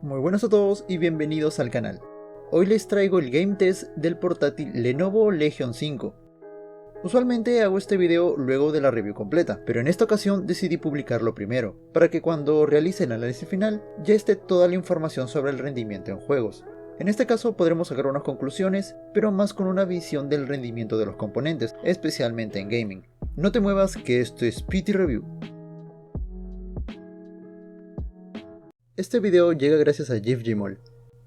Muy buenos a todos y bienvenidos al canal. Hoy les traigo el game test del portátil Lenovo Legion 5. Usualmente hago este video luego de la review completa, pero en esta ocasión decidí publicarlo primero, para que cuando realice el análisis final ya esté toda la información sobre el rendimiento en juegos. En este caso podremos sacar unas conclusiones, pero más con una visión del rendimiento de los componentes, especialmente en gaming. No te muevas que esto es PT Review. Este video llega gracias a GiftGMall.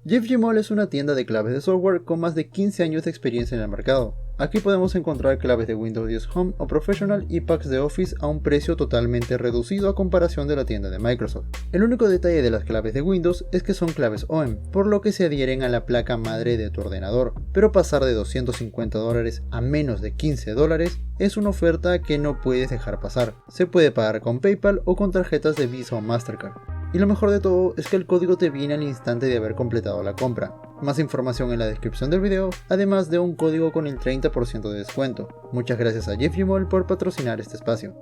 GiftGMall es una tienda de claves de software con más de 15 años de experiencia en el mercado. Aquí podemos encontrar claves de Windows 10 Home o Professional y packs de Office a un precio totalmente reducido a comparación de la tienda de Microsoft. El único detalle de las claves de Windows es que son claves OEM, por lo que se adhieren a la placa madre de tu ordenador, pero pasar de $250 a menos de $15 es una oferta que no puedes dejar pasar. Se puede pagar con PayPal o con tarjetas de Visa o Mastercard. Y lo mejor de todo es que el código te viene al instante de haber completado la compra. Más información en la descripción del video, además de un código con el 30% de descuento. Muchas gracias a GiftGMall por patrocinar este espacio.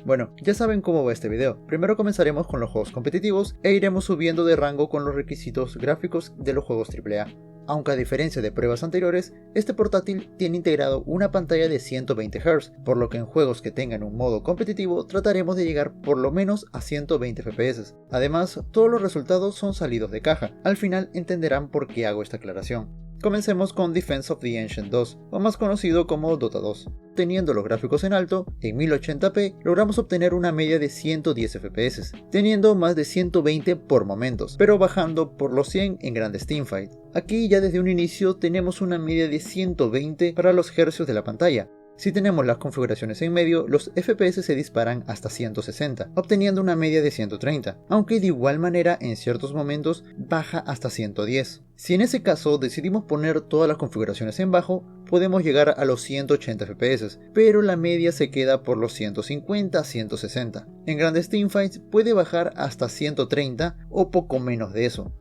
Bueno, ya saben cómo va este video. Primero comenzaremos con los juegos competitivos e iremos subiendo de rango con los requisitos gráficos de los juegos AAA. Aunque a diferencia de pruebas anteriores, este portátil tiene integrado una pantalla de 120 Hz, por lo que en juegos que tengan un modo competitivo trataremos de llegar por lo menos a 120 FPS. Además, todos los resultados son salidos de caja. Al final entenderán por qué hago esta aclaración. Comencemos con Defense of the Ancient 2, o más conocido como Dota 2. Teniendo los gráficos en alto, en 1080p logramos obtener una media de 110 FPS, teniendo más de 120 por momentos, pero bajando por los 100 en grandes teamfights. Aquí ya desde un inicio tenemos una media de 120 para los hercios de la pantalla. Si tenemos las configuraciones en medio, los FPS se disparan hasta 160, obteniendo una media de 130, aunque de igual manera en ciertos momentos baja hasta 110. Si en ese caso decidimos poner todas las configuraciones en bajo, podemos llegar a los 180 FPS, pero la media se queda por los 150 a 160. En grandes teamfights puede bajar hasta 130 o poco menos de eso.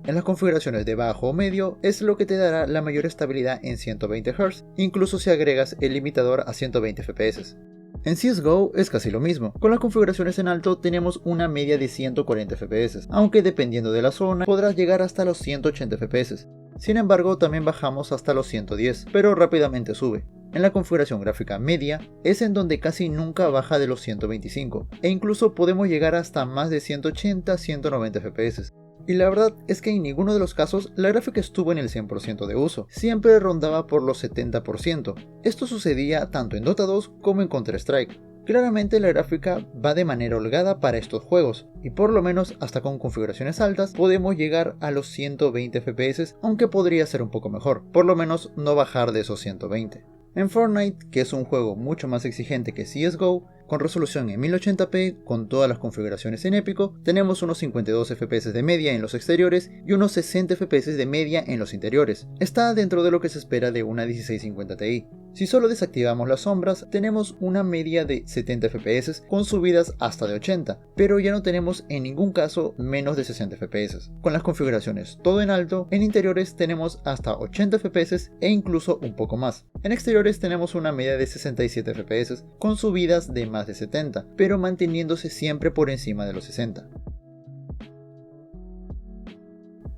En las configuraciones de bajo o medio es lo que te dará la mayor estabilidad en 120 Hz, incluso si agregas el limitador a 120 FPS. En CSGO es casi lo mismo, con las configuraciones en alto tenemos una media de 140 FPS, aunque dependiendo de la zona podrás llegar hasta los 180 FPS. Sin embargo también bajamos hasta los 110, pero rápidamente sube. En la configuración gráfica media es en donde casi nunca baja de los 125, e incluso podemos llegar hasta más de 180-190 FPS. Y la verdad es que en ninguno de los casos la gráfica estuvo en el 100% de uso, siempre rondaba por los 70%. Esto sucedía tanto en Dota 2 como en Counter-Strike. Claramente la gráfica va de manera holgada para estos juegos, y por lo menos hasta con configuraciones altas podemos llegar a los 120 FPS, aunque podría ser un poco mejor, por lo menos no bajar de esos 120. En Fortnite, que es un juego mucho más exigente que CSGO, con resolución en 1080p, con todas las configuraciones en épico, tenemos unos 52 FPS de media en los exteriores y unos 60 FPS de media en los interiores. Está dentro de lo que se espera de una 1650 Ti. Si solo desactivamos las sombras, tenemos una media de 70 FPS con subidas hasta de 80, pero ya no tenemos en ningún caso menos de 60 FPS. Con las configuraciones todo en alto, en interiores tenemos hasta 80 FPS e incluso un poco más. En exteriores tenemos una media de 67 FPS con subidas de más de 70, pero manteniéndose siempre por encima de los 60.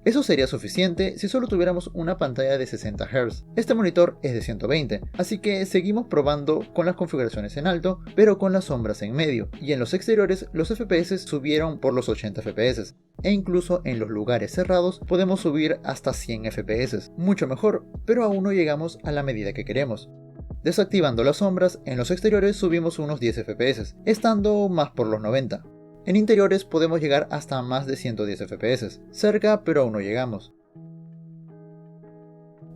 Eso sería suficiente si solo tuviéramos una pantalla de 60 Hz. Este monitor es de 120, así que seguimos probando con las configuraciones en alto, pero con las sombras en medio, y en los exteriores los FPS subieron por los 80 FPS, e incluso en los lugares cerrados podemos subir hasta 100 FPS, mucho mejor, pero aún no llegamos a la medida que queremos. Desactivando las sombras, en los exteriores subimos unos 10 FPS, estando más por los 90. En interiores podemos llegar hasta más de 110 FPS, cerca pero aún no llegamos.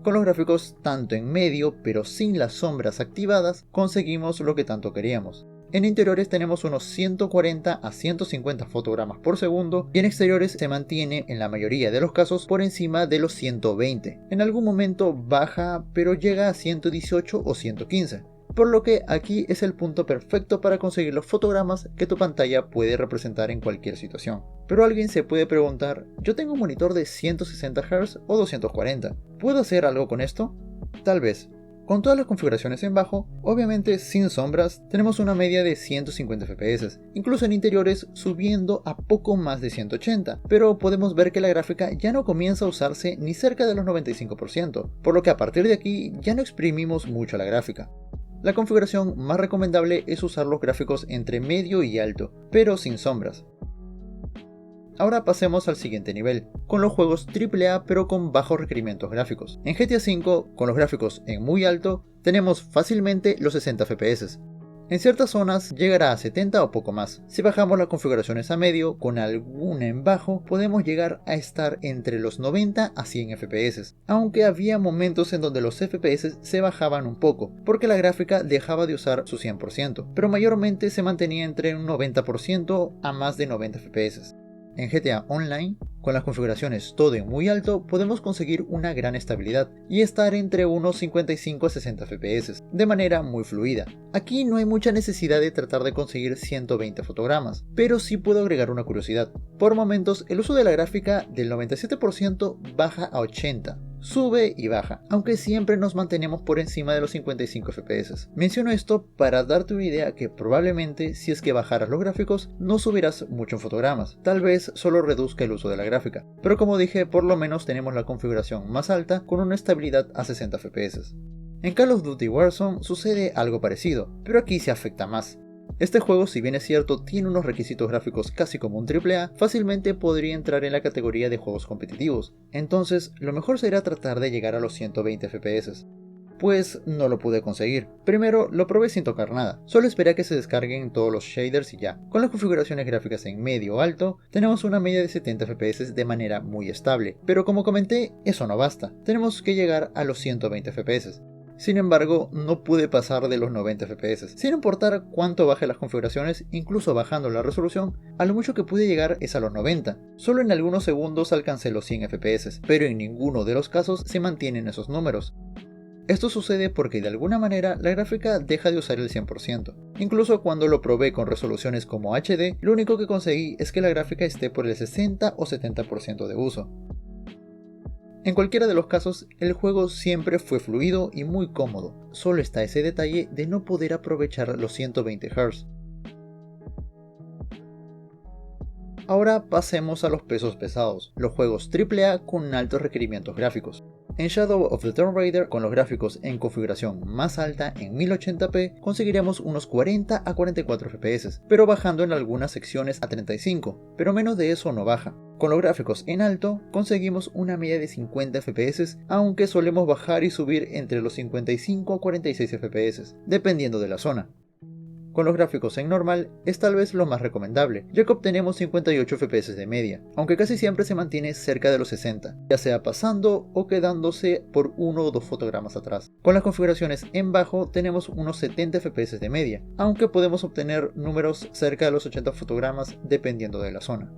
Con los gráficos tanto en medio pero sin las sombras activadas, conseguimos lo que tanto queríamos. En interiores tenemos unos 140 a 150 fotogramas por segundo y en exteriores se mantiene en la mayoría de los casos por encima de los 120. En algún momento baja pero llega a 118 o 115. Por lo que aquí es el punto perfecto para conseguir los fotogramas que tu pantalla puede representar en cualquier situación. Pero alguien se puede preguntar, yo tengo un monitor de 160 Hz o 240, ¿puedo hacer algo con esto? Tal vez. Con todas las configuraciones en bajo, obviamente sin sombras, tenemos una media de 150 FPS, incluso en interiores subiendo a poco más de 180, pero podemos ver que la gráfica ya no comienza a usarse ni cerca de los 95%, por lo que a partir de aquí ya no exprimimos mucho la gráfica. La configuración más recomendable es usar los gráficos entre medio y alto, pero sin sombras. Ahora pasemos al siguiente nivel, con los juegos AAA pero con bajos requerimientos gráficos. En GTA V, con los gráficos en muy alto, tenemos fácilmente los 60 FPS. En ciertas zonas llegará a 70 o poco más. Si bajamos las configuraciones a medio, con alguna en bajo, podemos llegar a estar entre los 90 a 100 FPS, aunque había momentos en donde los FPS se bajaban un poco, porque la gráfica dejaba de usar su 100%, pero mayormente se mantenía entre un 90% a más de 90 FPS. En GTA Online, con las configuraciones todo en muy alto, podemos conseguir una gran estabilidad y estar entre unos 55 a 60 FPS, de manera muy fluida. Aquí no hay mucha necesidad de tratar de conseguir 120 fotogramas, pero sí puedo agregar una curiosidad. Por momentos, el uso de la gráfica del 97% baja a 80%. Sube y baja, aunque siempre nos mantenemos por encima de los 55 FPS. Menciono esto para darte una idea que probablemente si es que bajaras los gráficos no subirás mucho en fotogramas, tal vez solo reduzca el uso de la gráfica, pero como dije, por lo menos tenemos la configuración más alta con una estabilidad a 60 FPS. En Call of Duty Warzone sucede algo parecido, pero aquí se afecta más. Este juego, si bien es cierto, tiene unos requisitos gráficos casi como un AAA, fácilmente podría entrar en la categoría de juegos competitivos, entonces lo mejor será tratar de llegar a los 120 FPS. Pues no lo pude conseguir. Primero lo probé sin tocar nada, solo esperé a que se descarguen todos los shaders y ya. Con las configuraciones gráficas en medio o alto, tenemos una media de 70 FPS de manera muy estable, pero como comenté, eso no basta, tenemos que llegar a los 120 FPS. Sin embargo, no pude pasar de los 90 FPS. Sin importar cuánto baje las configuraciones, incluso bajando la resolución, a lo mucho que pude llegar es a los 90. Solo en algunos segundos alcancé los 100 FPS, pero en ninguno de los casos se mantienen esos números. Esto sucede porque de alguna manera la gráfica deja de usar el 100%. Incluso cuando lo probé con resoluciones como HD, lo único que conseguí es que la gráfica esté por el 60 o 70% de uso. En cualquiera de los casos, el juego siempre fue fluido y muy cómodo, solo está ese detalle de no poder aprovechar los 120 Hz. Ahora pasemos a los pesos pesados, los juegos AAA con altos requerimientos gráficos. En Shadow of the Tomb Raider, con los gráficos en configuración más alta en 1080p, conseguiremos unos 40 a 44 FPS, pero bajando en algunas secciones a 35, pero menos de eso no baja. Con los gráficos en alto, conseguimos una media de 50 FPS, aunque solemos bajar y subir entre los 55 a 46 FPS, dependiendo de la zona. Con los gráficos en normal es tal vez lo más recomendable, ya que obtenemos 58 FPS de media, aunque casi siempre se mantiene cerca de los 60, ya sea pasando o quedándose por uno o dos fotogramas atrás. Con las configuraciones en bajo tenemos unos 70 FPS de media, aunque podemos obtener números cerca de los 80 fotogramas dependiendo de la zona.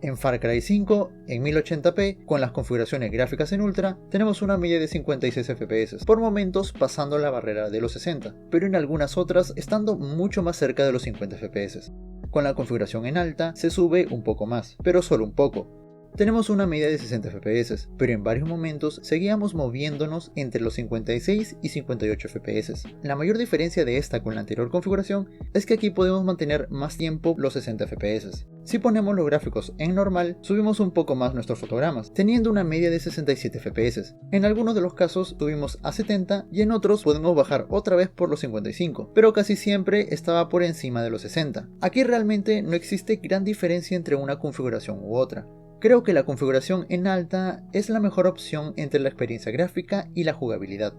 En Far Cry 5, en 1080p, con las configuraciones gráficas en Ultra, tenemos una media de 56 FPS, por momentos pasando la barrera de los 60, pero en algunas otras estando mucho más cerca de los 50 FPS. Con la configuración en alta se sube un poco más, pero solo un poco. Tenemos una media de 60 FPS, pero en varios momentos seguíamos moviéndonos entre los 56 y 58 FPS. La mayor diferencia de esta con la anterior configuración es que aquí podemos mantener más tiempo los 60 FPS. Si ponemos los gráficos en normal, subimos un poco más nuestros fotogramas, teniendo una media de 67 FPS. En algunos de los casos subimos a 70 y en otros podemos bajar otra vez por los 55, pero casi siempre estaba por encima de los 60. Aquí realmente no existe gran diferencia entre una configuración u otra. Creo que la configuración en alta es la mejor opción entre la experiencia gráfica y la jugabilidad.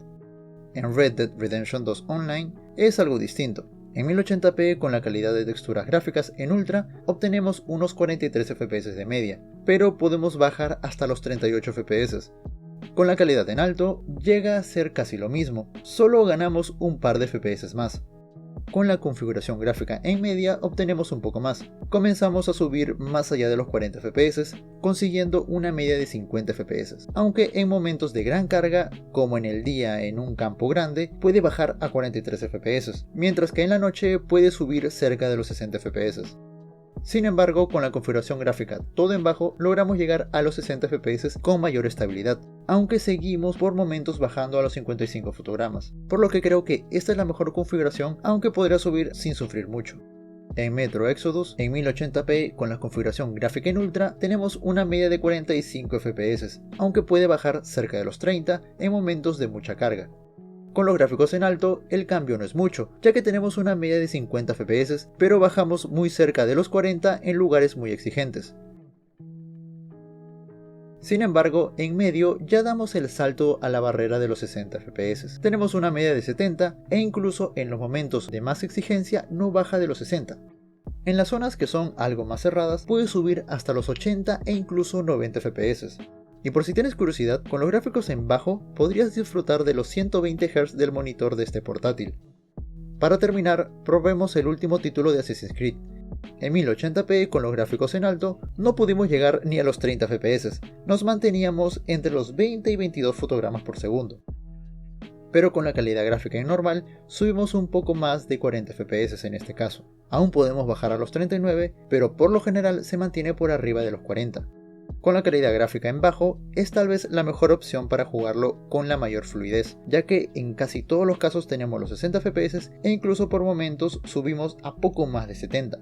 En Red Dead Redemption 2 Online es algo distinto. En 1080p con la calidad de texturas gráficas en Ultra obtenemos unos 43 FPS de media, pero podemos bajar hasta los 38 FPS. Con la calidad en alto llega a ser casi lo mismo, solo ganamos un par de FPS más. Con la configuración gráfica en media obtenemos un poco más. Comenzamos a subir más allá de los 40 FPS, consiguiendo una media de 50 FPS, aunque en momentos de gran carga, como en el día en un campo grande, puede bajar a 43 FPS, mientras que en la noche puede subir cerca de los 60 FPS. Sin embargo, con la configuración gráfica todo en bajo, logramos llegar a los 60 FPS con mayor estabilidad, aunque seguimos por momentos bajando a los 55 fotogramas, por lo que creo que esta es la mejor configuración, aunque podría subir sin sufrir mucho. En Metro Exodus, en 1080p con la configuración gráfica en Ultra, tenemos una media de 45 FPS, aunque puede bajar cerca de los 30 en momentos de mucha carga. Con los gráficos en alto, el cambio no es mucho, ya que tenemos una media de 50 FPS, pero bajamos muy cerca de los 40 en lugares muy exigentes. Sin embargo, en medio ya damos el salto a la barrera de los 60 FPS. Tenemos una media de 70 e incluso en los momentos de más exigencia no baja de los 60. En las zonas que son algo más cerradas puede subir hasta los 80 e incluso 90 FPS. Y por si tienes curiosidad, con los gráficos en bajo podrías disfrutar de los 120 Hz del monitor de este portátil. Para terminar, probemos el último título de Assassin's Creed. En 1080p con los gráficos en alto no pudimos llegar ni a los 30 FPS, nos manteníamos entre los 20 y 22 fotogramas por segundo. Pero con la calidad gráfica en normal subimos un poco más de 40 FPS en este caso. Aún podemos bajar a los 39, pero por lo general se mantiene por arriba de los 40. Con la calidad gráfica en bajo es tal vez la mejor opción para jugarlo con la mayor fluidez, ya que en casi todos los casos tenemos los 60 FPS e incluso por momentos subimos a poco más de 70.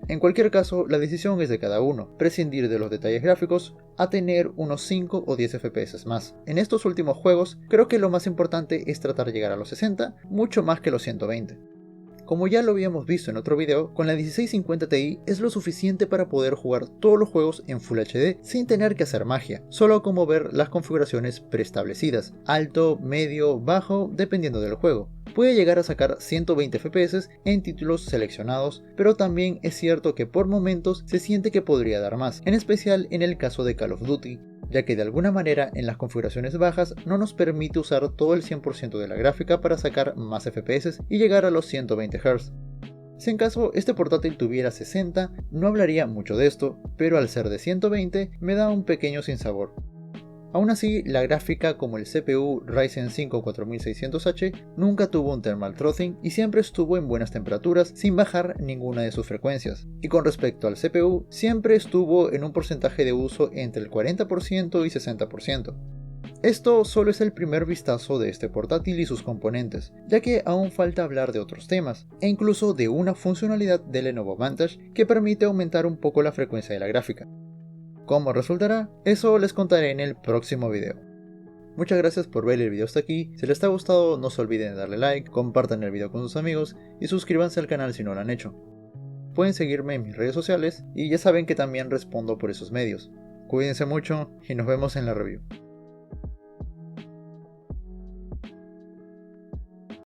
En cualquier caso, la decisión es de cada uno, prescindir de los detalles gráficos a tener unos 5 o 10 FPS más. En estos últimos juegos, creo que lo más importante es tratar de llegar a los 60, mucho más que los 120. Como ya lo habíamos visto en otro video, con la 1650 Ti es lo suficiente para poder jugar todos los juegos en Full HD sin tener que hacer magia, solo con mover las configuraciones preestablecidas, alto, medio, bajo, dependiendo del juego. Puede llegar a sacar 120 FPS en títulos seleccionados, pero también es cierto que por momentos se siente que podría dar más, en especial en el caso de Call of Duty, ya que de alguna manera en las configuraciones bajas no nos permite usar todo el 100% de la gráfica para sacar más FPS y llegar a los 120 Hz. Si en caso este portátil tuviera 60, no hablaría mucho de esto, pero al ser de 120 me da un pequeño sinsabor. Aún así, la gráfica como el CPU Ryzen 5 4600H nunca tuvo un thermal throttling y siempre estuvo en buenas temperaturas sin bajar ninguna de sus frecuencias. Y con respecto al CPU, siempre estuvo en un porcentaje de uso entre el 40% y 60%. Esto solo es el primer vistazo de este portátil y sus componentes, ya que aún falta hablar de otros temas, e incluso de una funcionalidad de Lenovo Vantage que permite aumentar un poco la frecuencia de la gráfica. ¿Cómo resultará? Eso les contaré en el próximo video. Muchas gracias por ver el video hasta aquí. Si les ha gustado no se olviden de darle like, compartan el video con sus amigos y suscríbanse al canal si no lo han hecho. Pueden seguirme en mis redes sociales y ya saben que también respondo por esos medios. Cuídense mucho y nos vemos en la review.